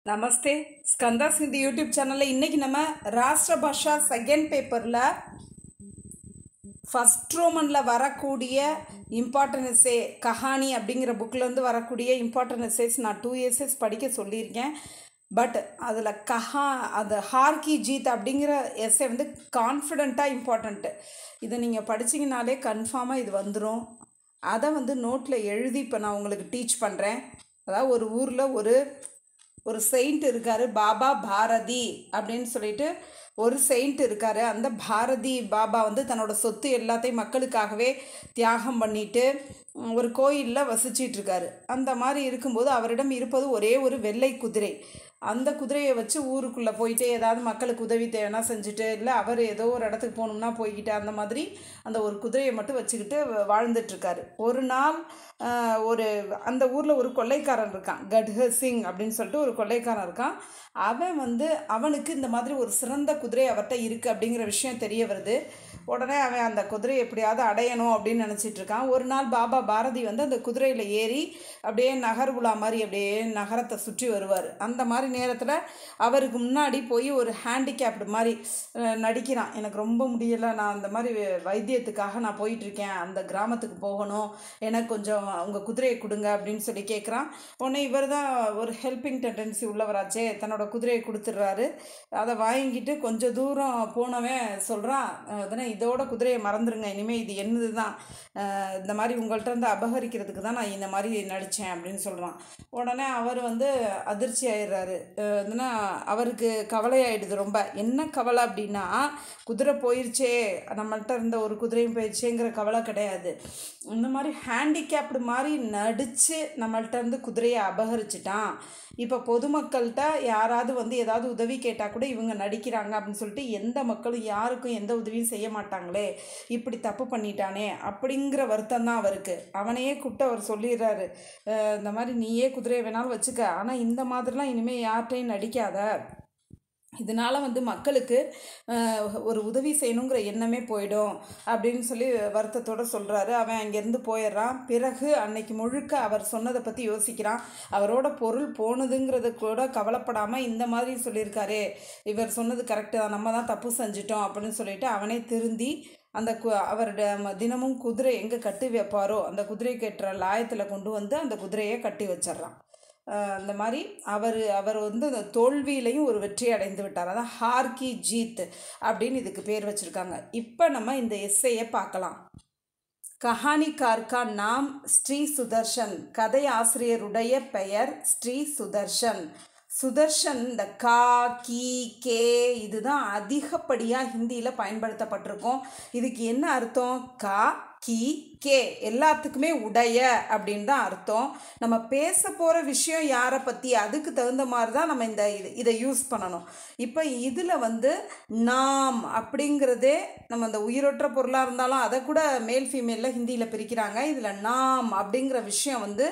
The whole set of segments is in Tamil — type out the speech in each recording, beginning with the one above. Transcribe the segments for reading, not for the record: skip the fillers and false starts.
நமஸ்தே. ஸ்கந்தா சிந்தி யூடியூப் சேனலில் இன்றைக்கி நம்ம ராஷ்டிர பாஷா செகண்ட் பேப்பரில் ஃபஸ்ட் ரோமனில் வரக்கூடிய இம்பார்ட்டன்ட் எஸ்ஸே கஹானி அப்படிங்கிற புக்கிலேருந்து வரக்கூடிய இம்பார்ட்டன்ட் எஸ்ஸேஸ் நான் 2 எஸ்ஸேஸ் படிக்க சொல்லியிருக்கேன். பட் அதில் அது ஹார்கி ஜீத் அப்படிங்கிற எஸ்ஸே வந்து கான்ஃபிடெண்ட்டாக இம்பார்ட்டண்ட்டு. இதை நீங்கள் படிச்சிங்கனாலே கன்ஃபார்மாக இது வந்துடும். அதை வந்து நோட்டில் எழுதி இப்போ நான் உங்களுக்கு டீச் பண்ணுறேன். அதாவது ஒரு ஊரில் ஒரு செயிண்ட் இருக்கார், பாபா பாரதி அப்படின்னு சொல்லிட்டு ஒரு செயிண்ட் இருக்கார். அந்த பாரதி பாபா வந்து தன்னோட சொத்து எல்லாத்தையும் மக்களுக்காகவே தியாகம் பண்ணிட்டு ஒரு கோயிலில் வசிச்சிட்ருக்காரு. அந்த மாதிரி இருக்கும்போது அவரிடம் இருப்பது ஒரே ஒரு வெள்ளை குதிரை. அந்த குதிரையை வச்சு ஊருக்குள்ளே போயிட்டு ஏதாவது மக்களுக்கு உதவி தேவைன்னா செஞ்சுட்டு, இல்லை அவர் ஏதோ ஒரு இடத்துக்கு போகணும்னா போய்கிட்டு, அந்த மாதிரி அந்த ஒரு குதிரையை மட்டும் வச்சுக்கிட்டு வாழ்ந்துட்டுருக்காரு. ஒரு நாள் அந்த ஊரில் ஒரு கொள்ளைக்காரன் இருக்கான், கட்ஹர் சிங் அப்படின்னு சொல்லிட்டு ஒரு கொள்ளைக்காரன் இருக்கான். அவனுக்கு இந்த மாதிரி ஒரு சிறந்த குதிரை அவர்கிட்ட இருக்குது அப்படிங்கிற விஷயம் தெரிய வருது. உடனே அவன் அந்த குதிரையை எப்படியாவது அடையணும் அப்படின்னு நினச்சிட்டு இருக்கான். ஒரு நாள் பாபா பாரதி வந்து அந்த குதிரையில் ஏறி அப்படியே நகர் உலா மாதிரி அப்படியே நகரத்தை சுற்றி வருவார். அந்த மாதிரி நேரத்தில் அவருக்கு முன்னாடி போய் ஒரு ஹேண்டிகேப்டு மாதிரி நடிக்கிறான். எனக்கு ரொம்ப முடியலை, நான் அந்த மாதிரி வைத்தியத்துக்காக நான் போயிட்டுருக்கேன், அந்த கிராமத்துக்கு போகணும், எனக்கு கொஞ்சம் உங்கள் குதிரையை கொடுங்க அப்படின்னு சொல்லி கேட்குறான். உடனே இவர் தான் ஒரு ஹெல்பிங் டெண்டன்சி உள்ளவராச்சே, தன்னோட குதிரையை கொடுத்துட்றாரு. அதை வாங்கிட்டு கொஞ்சம் தூரம் போனவன் சொல்கிறான், அதனால் இதோட குதிரையை மறந்துடுங்க, இனிமேல் இது என்னது தான், இந்த மாதிரி உங்கள்கிட்ட இருந்து அபகரிக்கிறதுக்கு தான் நான் இந்த மாதிரி நடித்தேன் அப்படின்னு சொல்கிறான். உடனே அவர் வந்து அதிர்ச்சி ஆயிடுறாரு. அதுனா அவருக்கு கவலை ஆகிடுது ரொம்ப. என்ன கவலை அப்படின்னா, குதிரை போயிடுச்சே, நம்மள்கிட்ட இருந்த ஒரு குதிரையும் போயிடுச்சேங்கிற கவலை கிடையாது. இந்த மாதிரி ஹேண்டிகேப்டு மாதிரி நடித்து நம்மள்கிட்ட இருந்து குதிரையை அபகரிச்சிட்டான். இப்போ பொதுமக்கள்கிட்ட யாராவது வந்து ஏதாவது உதவி கேட்டால் கூட இவங்க நடிக்கிறாங்க அப்படின்னு சொல்லிட்டு எந்த மக்களும் யாருக்கும் எந்த உதவியும் செய்ய மாட்டாங்களே, இப்படி தப்பு பண்ணிட்டானே அப்படிங்கிற வருத்தம் தான் அவருக்கு. அவனையே கூப்பிட்டு அவர் சொல்லிடுறாரு, இந்த மாதிரி நீயே குதிரையை வேணாலும் வச்சுக்க, ஆனால் இந்த மாதிரிலாம் இனிமேல் யார்கிட்டையும் நடிக்காத, இதனால் வந்து மக்களுக்கு ஒரு உதவி செய்யணுங்கிற எண்ணமே போயிடும் அப்படின்னு சொல்லி வருத்தத்தோடு சொல்கிறாரு. அவன் அங்கேருந்து போயிடுறான். பிறகு அன்னைக்கு முழுக்க அவர் சொன்னதை பற்றி யோசிக்கிறான். அவரோட பொருள் போனதுங்கிறது கூட கவலைப்படாமல் இந்த மாதிரி சொல்லியிருக்காரு, இவர் சொன்னது கரெக்டு தான், நம்ம தான் தப்பு செஞ்சிட்டோம் அப்படின்னு சொல்லிட்டு அவனே திருந்தி அவருடைய தினமும் குதிரை எங்கே கட்டி வைப்பாரோ அந்த குதிரை கட்டுற லாயத்தில் கொண்டு வந்து அந்த குதிரையை கட்டி வச்சிட்றான். அந்த மாதிரி அவர் வந்து அந்த தோல்வியிலையும் ஒரு வெற்றி அடைந்து விட்டார். அதான் ஹார்கி ஜீத் அப்படின்னு இதுக்கு பேர் வச்சுருக்காங்க. இப்போ நம்ம இந்த எஸ்ஸையை பார்க்கலாம். கஹானிகார் கா நாம் ஸ்ரீ சுதர்ஷன். கதை ஆசிரியருடைய பெயர் ஸ்ரீ சுதர்ஷன். சுதர்ஷன், இந்த கா, கி, கே இதுதான் அதிகப்படியாக ஹிந்தியில் பயன்படுத்தப்பட்டிருக்கும். இதுக்கு என்ன அர்த்தம்? கா, கி, கே எல்லாத்துக்குமே உடைய அப்படின்னு தான் அர்த்தம். நம்ம பேச போகிற விஷயம் யாரை பற்றி, அதுக்கு தகுந்த மாதிரி தான் நம்ம இதை யூஸ் பண்ணணும். இப்போ இதில் வந்து நாம் அப்படிங்கிறதே நம்ம இந்த உயிரொற்ற பொருளாக இருந்தாலும் அதை கூட மேல் ஃபீமேலில் ஹிந்தியில் பிரிக்கிறாங்க. இதில் நாம் அப்படிங்கிற விஷயம் வந்து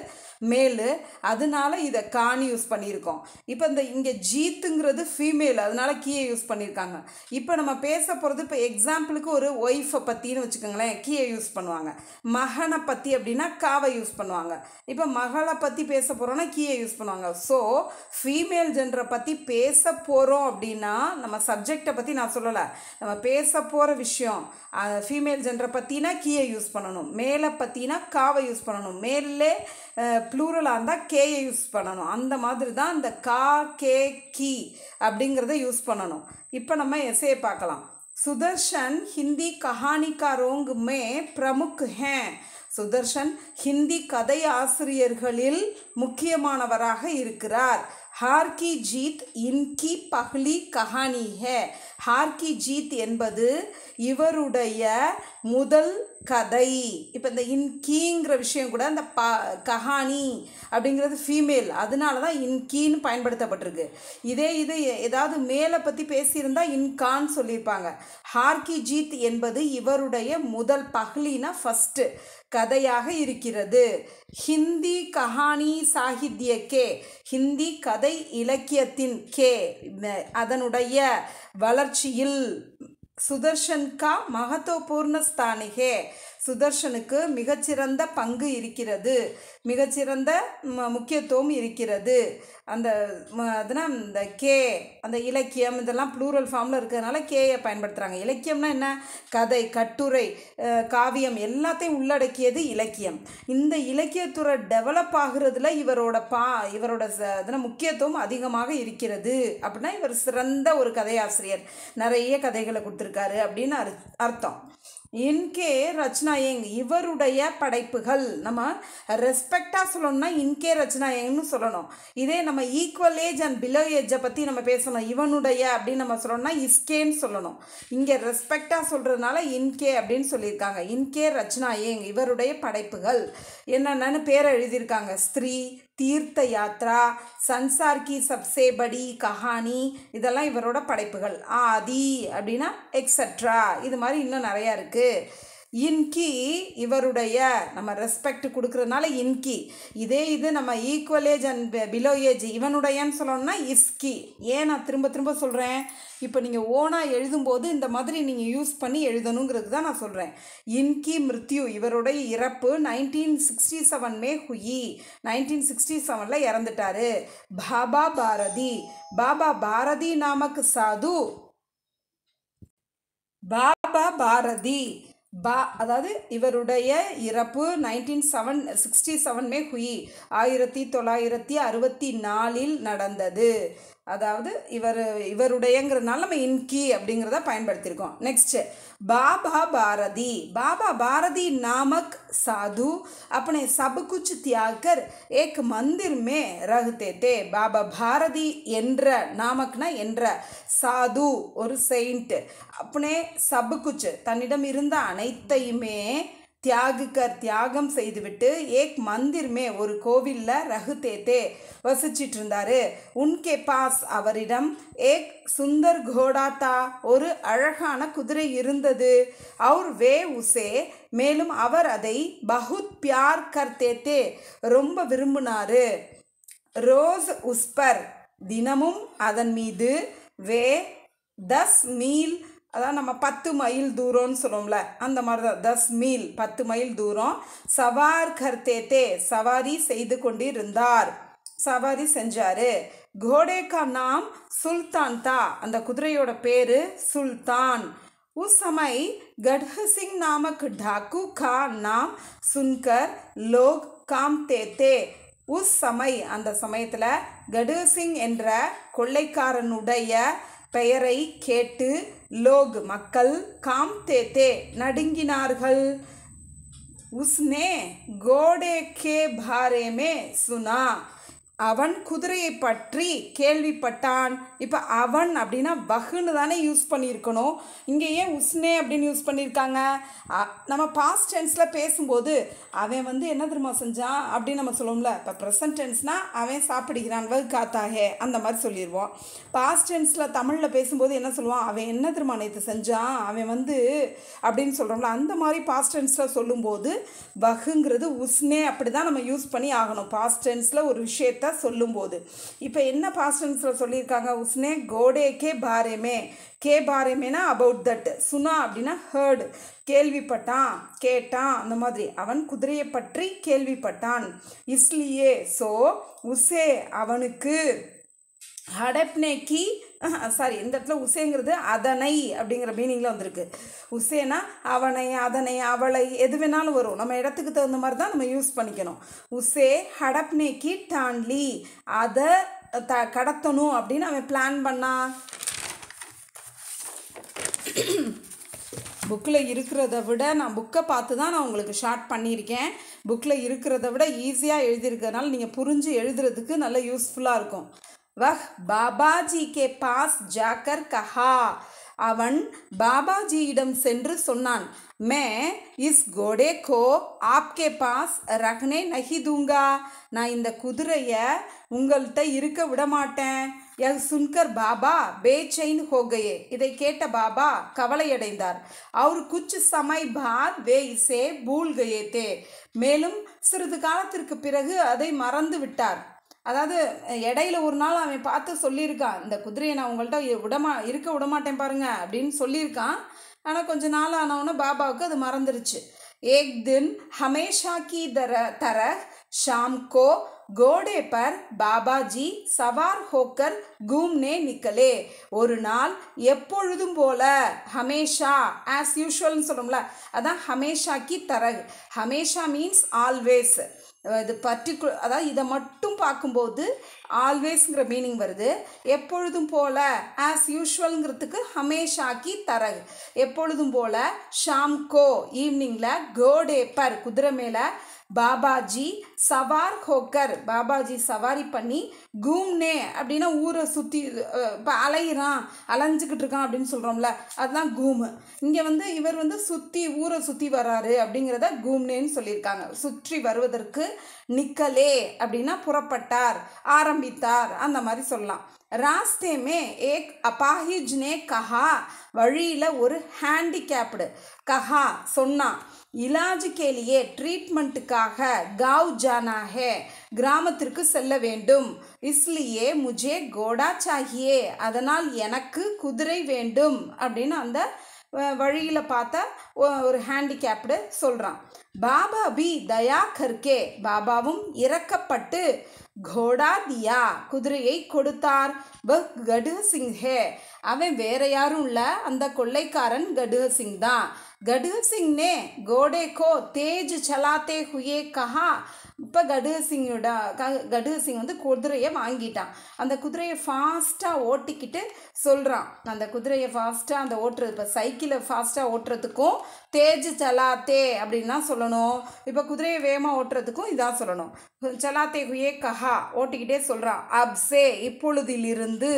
மேலு, அதனால இதை காணி யூஸ் பண்ணியிருக்கோம். இப்போ இங்கே ஜீத்துங்கிறது ஃபீமேல், அதனால கீயை யூஸ் பண்ணியிருக்காங்க. இப்போ நம்ம பேச போகிறது, இப்போ எக்ஸாம்பிளுக்கு ஒரு ஒய்ஃபை பற்றின்னு வச்சுக்கோங்களேன், கீயை யூஸ் பண்ணுவாங்க. மகனை பற்றி அப்படின்னா காவை யூஸ் பண்ணுவாங்க. இப்போ மகளை பற்றி பேச போகிறோன்னா கீயை யூஸ் பண்ணுவாங்க. ஸோ ஃபீமேல் ஜெண்டரை பற்றி பேச போகிறோம் அப்படின்னா, நம்ம சப்ஜெக்டை பற்றி நான் சொல்லலை, நம்ம பேச போகிற விஷயம் ஃபீமேல் ஜெண்டரை பற்றினா கீயை யூஸ் பண்ணணும், மேலை பற்றினா காவை யூஸ் பண்ணணும், மேலே ப்ளூரலாக இருந்தால் கேயை யூஸ் பண்ணணும். அந்த மாதிரி தான் இந்த கா, கே, கி அப்படிங்கிறத யூஸ் பண்ணணும். இப்போ நம்ம எஸ்ஸே பார்க்கலாம். சுதர்ஷன் ஹிந்தி கஹானிகாரோங் மே பிரமுக் ஹேன். சுதர்ஷன் ஹிந்தி கதை ஆசிரியர்களில் முக்கியமானவராக இருக்கிறார். ஹார்கி ஜீத் இன்கி பஹ்லி கஹானி ஹே. ஹார்கி ஜீத் என்பது இவருடைய முதல் கதை. இப்போ இந்த இன்கீங்கிற விஷயம் கூட இந்த கஹானி அப்படிங்கிறது ஃபீமேல், அதனால தான் இன்கீன்னு பயன்படுத்தப்பட்டிருக்கு. இது ஏதாவது மேலே பற்றி பேசியிருந்தால் இன்கான்னு சொல்லியிருப்பாங்க. ஹார்கி ஜீத் என்பது இவருடைய முதல், பஹ்லினா ஃபஸ்ட்டு கதையாக இருக்கிறது. ஹிந்தி கஹானி சாகித்ய கே, ஹிந்தி கதை இலக்கியத்தின் கே அதனுடைய வளர்ச்சியில் சுதர்ஷன் கா மகத்துவபூர்ண ஸ்தானிகே. சுதர்ஷனுக்கு மிகச்சிறந்த பங்கு இருக்கிறது, மிகச்சிறந்த முக்கியத்துவம் இருக்கிறது. அந்த அதுனா இந்த கே அந்த இலக்கியம் இதெல்லாம் ப்ளூரல் ஃபார்மில் இருக்கிறதுனால கேயை பயன்படுத்துகிறாங்க. இலக்கியம்னா என்ன? கதை, கட்டுரை, காவியம் எல்லாத்தையும் உள்ளடக்கியது இலக்கியம். இந்த இலக்கியத்துறை டெவலப் ஆகுறதுல இவரோட முக்கியத்துவம் அதிகமாக இருக்கிறது. அப்படின்னா இவர் சிறந்த ஒரு கதையாசிரியர், நிறைய கதைகளை கொடுத்துருக்காரு அப்படின்னு அர்த்தம். இன்கே ரச்சனாயங் இவருடைய படைப்புகள். நம்ம ரெஸ்பெக்டாக சொல்லணும்னா இன்கே ரச்சனாயங்னு சொல்லணும். இதே நம்ம ஈக்குவல் ஏஜ் அண்ட் பிலோ ஏஜை பற்றி நம்ம பேசணும், இவனுடைய அப்படின்னு நம்ம சொல்லணும்னா இஸ்கேன்னு சொல்லணும். இங்கே ரெஸ்பெக்டாக சொல்கிறதுனால இன்கே அப்படின்னு சொல்லியிருக்காங்க. இன்கே ரச்சனாயங் இவருடைய படைப்புகள் என்னென்னு பேரை எழுதியிருக்காங்க. ஸ்திரீ, தீர்த்த யாத்ரா, சன்சார் கி சப்சே படி கஹானி, இதெல்லாம் இவரோட படைப்புகள். ஆதி அப்படின்னா எக்ஸட்ரா, இது மாதிரி இன்னும் நிறையா இருக்குது. இன்கி இவருடைய, நம்ம ரெஸ்பெக்ட் கொடுக்குறதுனால இன்கி. இது நம்ம equal age and below age இவனுடையன்னு சொல்லணும்னா இஸ்கி. ஏன் நான் திரும்ப திரும்ப சொல்கிறேன்? இப்போ நீங்கள் ஓனாக எழுதும்போது இந்த மாதிரி நீங்கள் யூஸ் பண்ணி எழுதணுங்கிறது தான் நான் சொல்கிறேன். இன்கி மிருத்யு இவருடைய இறப்பு 1967 மே ஹுயி, 1967 இறந்துட்டாரு. பாபா பாரதி நாமக் சாது, பாபா பாரதி அதாவது இவருடைய இறப்பு 1967 மே ஹுயி, 1964 நடந்தது. அதாவது இவருடையங்கிறதுனால நம்ம இன்கி அப்படிங்கிறத பயன்படுத்தியிருக்கோம். நெக்ஸ்ட் பாபா பாரதி நாமக் சாது अपने सब कुछ त्याग कर एक मंदिर में रहते थे. பாபா பாரதி என்ற, நாமக்னா என்ற, சாது ஒரு செயின்ட், अपने सब कुछ தன்னிடம் இருந்த அனைத்தையுமே தியாகம் செய்துவிட்டு ஏக் மந்திர் மே ஒரு கோவிலில் ரகுதேத்தே வசிச்சிட்டு இருந்தாரு. உன்கே பாஸ் அவரிடம் ஏக் சுந்தர் கோடாத்தா ஒரு அழகான குதிரை இருந்தது. அவர் வே உசே மேலும் அவர் அதை பகுத் பியார் கர்த்தேத்தே ரொம்ப விரும்பினாரு. ரோஸ் உஸ்பர் தினமும் அதன் மீது வே 10 மீல், அதான் நம்ம 10 மைல் தூரம்னு சொல்லுவோம்ல, அந்த மாதிரி தான் 10 மீல் 10 மைல் தூரம் சவார் கர்த்தேத்தே சவாரி செய்து கொண்டிருந்தார், சவாரி செஞ்சாரு. கோடே கா நாம் சுல்தான் தா அந்த குதிரையோட பேரு சுல்தான். उस समय गढ़ सिंह नामक डाकू का नाम सुनकर लोग कांपते थे. उस समय அந்த சமயத்தில் கடு சிங் என்ற கொள்ளைக்காரனுடைய பெயரை கேட்டு லோக் மக்கள் காம்தேத்தே நடுங்கினார்கள். உஸ்னே கோடே கே பாரே மே சுனா அவன் குதிரையை பற்றி கேள்விப்பட்டான். இப்போ அவன் அப்படின்னா வகுன்னு தானே யூஸ் பண்ணியிருக்கணும். இங்கே ஏன் உஸ்னே அப்படின்னு யூஸ் பண்ணியிருக்காங்க? நம்ம பாஸ்ட் டென்ஸில் பேசும்போது அவன் என்ன தெரியுமா செஞ்சான் அப்படின்னு நம்ம சொல்லுவோம்ல. இப்போ ப்ரெசன்ட் டென்ஸ்னால் அவன் சாப்பிடுகிறான், காத்தாகே அந்த மாதிரி சொல்லிடுவோம். பாஸ்ட் டென்ஸில் தமிழில் பேசும்போது என்ன சொல்லுவான்? அவன் என்ன தெரியுமா நேற்று செஞ்சான், அவன் அப்படின்னு சொல்கிறோம்ல, அந்த மாதிரி பாஸ்ட் டென்ஸில் சொல்லும்போது வகுங்கிறது உஸ்னே அப்படி தான் நம்ம யூஸ் பண்ணி ஆகணும் பாஸ்ட் டென்ஸில் ஒரு விஷயத்தை சொல்லும்போது. இப்போ என்ன பாஸ்ட் டென்ஸில் சொல்லியிருக்காங்க? உஸ்னே கோடே கே பாரேமே, கே பாரேமேனா அபவுட் தட், சுனா அப்படின்னா ஹர்டு கேள்விப்பட்டான், கேட்டான், அந்த மாதிரி. அவன் குதிரையை பற்றி கேள்விப்பட்டான். இஸ்லியே ஸோ உசே அவனுக்கு ஹடப்னேக்கி சாரி இந்த இடத்துல உசேங்கிறது அதனை அப்படிங்கிற மீனிங்கில் வந்திருக்கு. உசேனா அவனை, அதனை, அவளை எது வேணாலும் வரும். நம்ம இடத்துக்கு தகுந்த மாதிரி தான் நம்ம யூஸ் பண்ணிக்கணும். உசே ஹடப்னேக்கி டான்லி அதை கடத்தணும் அப்படின்னு அவன் பிளான் பண்ணான். புக்கில் இருக்கிறத விட நான் புக்கை பார்த்து தான் நான் உங்களுக்கு ஷார்ட் பண்ணியிருக்கேன். புக்கில் இருக்கிறத விட ஈஸியாக எழுதியிருக்கிறதுனால நீங்கள் புரிஞ்சு எழுதுறதுக்கு நல்ல யூஸ்ஃபுல்லாக இருக்கும். वह बाबाजी के पास जाकर कहा அவன் பாபாஜியிடம் சென்று சொன்னான். मैं इस घोड़े को आपके पास रखने नहीं दूंगा நான் இந்த குதிரையை உங்கள்கிட்ட இருக்க விட மாட்டேன். यह सुनकर बाबा बेचैन हो गए இதை கேட்ட பாபா கவலையடைந்தார். और कुछ समय बाद वे इसे भूल गए थे மேலும் சிறிது காலத்திற்கு பிறகு அதை மறந்து விட்டார். அதாவது இடையில ஒரு நாள் அவன் பார்த்து சொல்லியிருக்கான், இந்த குதிரையை நான் உங்கள்கிட்ட இருக்க விடமாட்டேன் பாருங்க அப்படின்னு சொல்லியிருக்கான். ஆனால் கொஞ்ச நாள் ஆனவுடனே பாபாவுக்கு அது மறந்துருச்சு. एक दिन हमेशा की तरह शाम को घोड़े पर बाबा जी सवार होकर घूमने निकले. ஒரு நாள் எப்பொழுதும் போல ஹமேஷா ஆஸ் யூஷுவல்னு சொல்லும்ல, அதான் ஹமேஷா கி தரக். ஹமேஷா மீன்ஸ் ஆல்வேஸ். இது அதாவது இதை மட்டும் பார்க்கும்போது ஆல்வேஸ்ங்கிற மீனிங் வருது. எப்பொழுதும் போல ஆஸ் யூஷுவல்ங்கிறதுக்கு ஹமேஷாக்கி தரகு. எப்பொழுதும் போல ஷாம்கோ ஈவினிங்கில் கோடே பர் குதிரை மேலே பாபாஜி சவார் ஹோக்கர் பாபாஜி சவாரி பண்ணி கூம்னே அப்படின்னா ஊரை சுற்றி இப்போ அலைஞ்சிக்கிட்டு இருக்கான் அப்படின்னு சொல்கிறோம்ல, அதுதான் கூமு. இங்கே இவர் ஊரை சுற்றி வர்றாரு அப்படிங்கிறத கூம்னேன்னு சொல்லியிருக்காங்க. சுற்றி வருவதற்கு நிக்கலே அப்படின்னா புறப்பட்டார், ஆரம்பித்தார், அந்த மாதிரி சொல்லலாம். ராஸ்தே மே ஏக் அபாஹிஜ் நே கஹா, வழியில் ஒரு ஹேண்டிகேப்டு கஹா சொன்னான், இலாஜ் கேலியே ட்ரீட்மெண்ட்டுக்காக காவ் ஜானா ஹே, கிராமத்திற்கு செல்ல வேண்டும். இஸ்லியே முஜே கோடா சாஹியே, அதனால் எனக்கு குதிரை வேண்டும் அப்படின்னு அந்த வழியில் பார்த்த ஒரு ஹேண்டிகேப்டு சொல்கிறான். பாபா பி தயா கர்கே, பாபாவும் இறக்கப்பட்டு கோடா தியா, குதிரையை கொடுத்தார். வஹ் கடுஹ சிங் ஹே, அவன் வேற யாரும் இல்லை, அந்த கொள்ளைக்காரன் கடுஹ சிங் தான். गढ़ सिंह ने घोड़े को तेज चलाते हुए कहा. இப்போ கடுஹ சிங் குதிரையை வாங்கிட்டான். அந்த குதிரையை ஃபாஸ்ட்டாக ஓட்டிக்கிட்டு சொல்கிறான். அந்த குதிரையை ஃபாஸ்ட்டாக அந்த ஓட்டுறது, இப்போ சைக்கிளை ஃபாஸ்ட்டாக ஓட்டுறதுக்கும் தேஜ் சலாத்தே அப்படின்னு தான் சொல்லணும். இப்போ குதிரையை வேகமாக ஓட்டுறதுக்கும் இதான் சொல்லணும். சலாத்தே ஹுயே கஹா, ஓட்டிக்கிட்டே சொல்கிறான். அப்சே, இப்பொழுதிலிருந்து,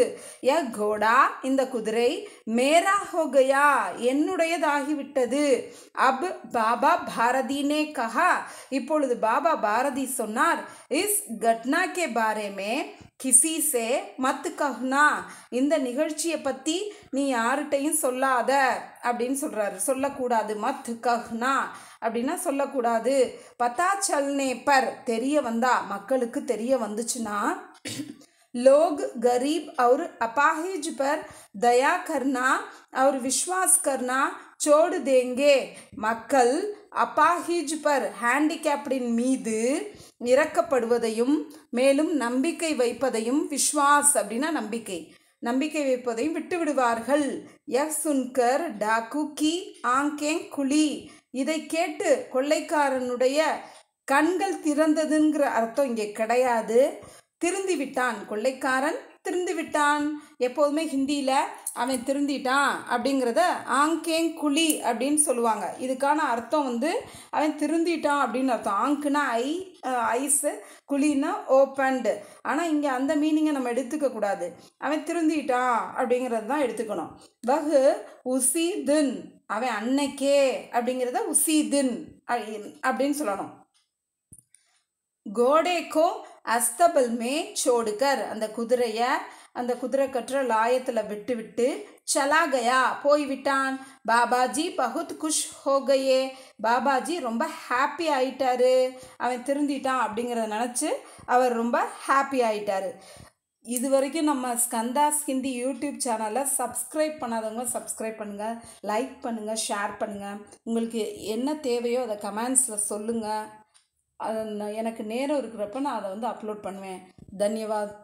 ய கோடா, இந்த குதிரை, மேரா ஹோகயா, என்னுடையதாகிவிட்டது. அப் பாபா பாரதினே கஹா, இப்பொழுது பாபா பாரதி சொன்னார். இஸ் கட்னா கே பாரே மே கிசி சே மத் கஹ்னா, இந்த நிகழ்ச்சியை பற்றி நீ யார்கிட்டையும் சொல்லாத அப்படின்னு சொல்கிறாரு. சொல்லக்கூடாது. மத் கஹ்னா அப்படின்னா சொல்லக்கூடாது. பத்தா சல்னே பர், தெரிய வந்தா, மக்களுக்கு தெரிய வந்துச்சுன்னா, लोग गरीब और अपाहिज पर दया करना और विश्वास करना छोड़ देंगे. மக்கள் அப்பாஹிஜ் பர், ஹேண்டிகேப்டின் மீது இறக்கப்படுவதையும் மேலும் நம்பிக்கை வைப்பதையும், விஸ்வாஸ் அப்படின்னா நம்பிக்கை வைப்பதையும் விட்டு விடுவார்கள். யஹ் சுன்கர் டாக்கு கி ஆங்கேங் குலி, இதை கேட்டு கொள்ளைக்காரனுடைய கண்கள் திறந்ததுங்கிற அர்த்தம் இங்கே கிடையாது. திருந்தி விட்டான், கொள்ளைக்காரன் திருந்து விட்டான். எப்போதுமே ஹிந்தியில் அவன் திருந்திட்டான் அப்படிங்கிறத ஆங்கேங் குழி அப்படின்னு சொல்லுவாங்க. இதுக்கான அர்த்தம் அவன் திருந்திட்டான் அப்படின்னு அர்த்தம். ஆங்குனா ஐஸு, குழின்னா ஓப்பன்டு. ஆனால் இங்கே அந்த மீனிங்கை நம்ம எடுத்துக்கக்கூடாது. அவன் திருந்திட்டான் அப்படிங்கிறது தான் எடுத்துக்கணும். வஹு உசி தின், அவன் அன்னைக்கே அப்படிங்கிறத உசி தின் அப்படின்னு சொல்லணும். கோடேக்கோ அஸ்தபல் மே சோடுகர், அந்த குதிரையை அந்த குதிரை கட்டுற லாயத்தில் விட்டு சலாகயா, போய்விட்டான். பாபாஜி பகுத் குஷ் ஹோகையே, பாபாஜி ரொம்ப ஹாப்பி ஆயிட்டாரு. அவன் திருந்திட்டான் அப்படிங்கிறத நினச்சி அவர் ரொம்ப ஹாப்பி ஆயிட்டாரு. இது வரைக்கும் நம்ம ஸ்கந்தாஸ் ஹிந்தி யூடியூப் சேனலை சப்ஸ்கிரைப் பண்ணாதவங்க சப்ஸ்கிரைப் பண்ணுங்கள், லைக் பண்ணுங்கள், ஷேர் பண்ணுங்கள். உங்களுக்கு என்ன தேவையோ அதை கமெண்ட்ஸில் சொல்லுங்கள். எனக்கு நேரம் இருக்கிறப்ப நான் அதை அப்லோட் பண்ணுவேன். தன்யவாத்.